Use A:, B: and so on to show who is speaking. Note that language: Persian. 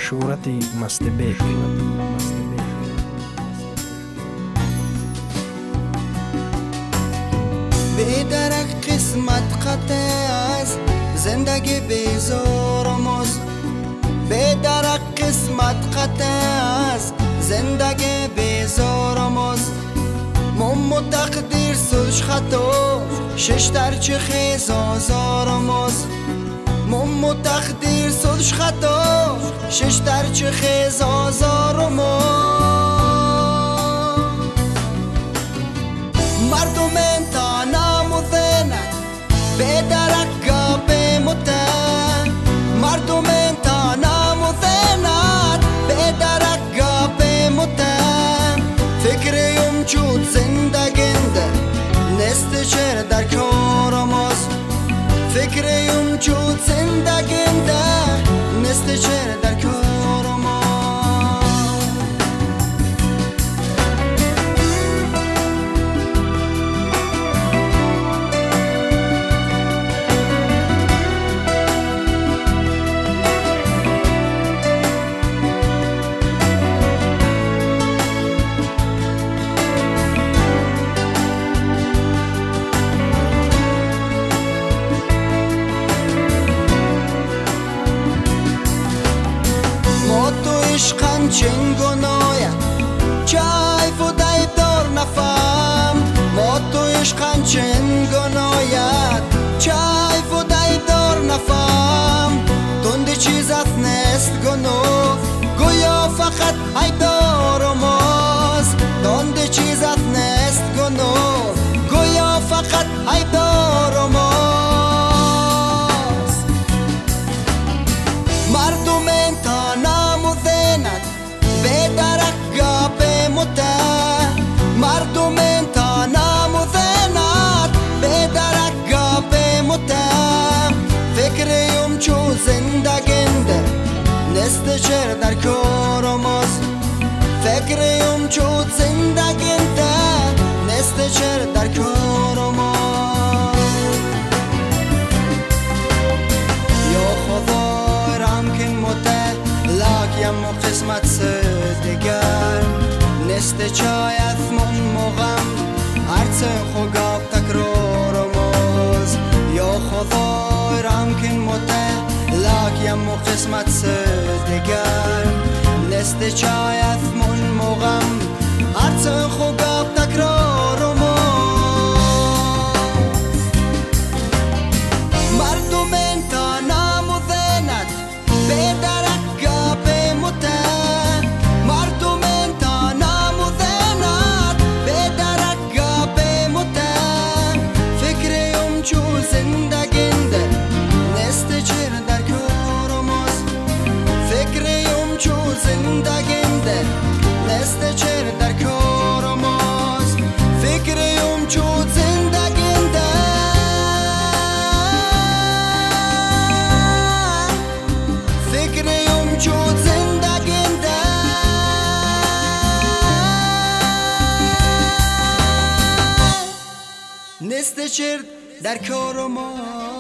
A: شهرتی مست بیک.
B: به درک قسمت قطع از زندگی بیزار و مست. به درک قسمت قطع از زندگی بیزار و مست. مم و تقدیر سلش خطا شش درچه خیز آزار و مست. مم و تقدیر سلش خطا شش درچه خیز آزار و مست. مردم انتانم و ذنت به درکا به متن. مردم انتانم و ذنت به درکا به متن. فکریم چود زندگنده نست چر در کارماز. فکریم چود زندگنده نست چر در کارماز. عشقم چنگوناید چایف و دایب دار نفهم. ما تو عشقم چنگوناید چایف و دایب دار نفهم. تند چیزت نست گناه گویا فقط عیب دار و ماست. تند چیزت نست گناه گویا فقط عیب دار و ماست. مردم انتانم و به درکا به متن. مردم انتانم و ذنت به درکا به متن. فکریم چو زندگنده نست چر در کارماز. فکریم چو زندگنده نست چر در کارماز. یا خدا رحم کن متن لاکیم و قسمت دیگر نست چایت من مغم هرچه خوگاب تکرار و موز. یا خدا رحم کن مته لاکیم و قسمت دیگر نست چایت من مغم هرچه خوگاب تکرار و موز. مردم انتانم و ذنت به درکا به متن. مردم انتانم و ذنت به درکا به متن. فکریم چو زندگنده نست چر در کارماز. فکریم چو زندگنده نست چر در کارماز. فکریم چو زندگنده فکریم چو زندگنده نست چر در کارماز.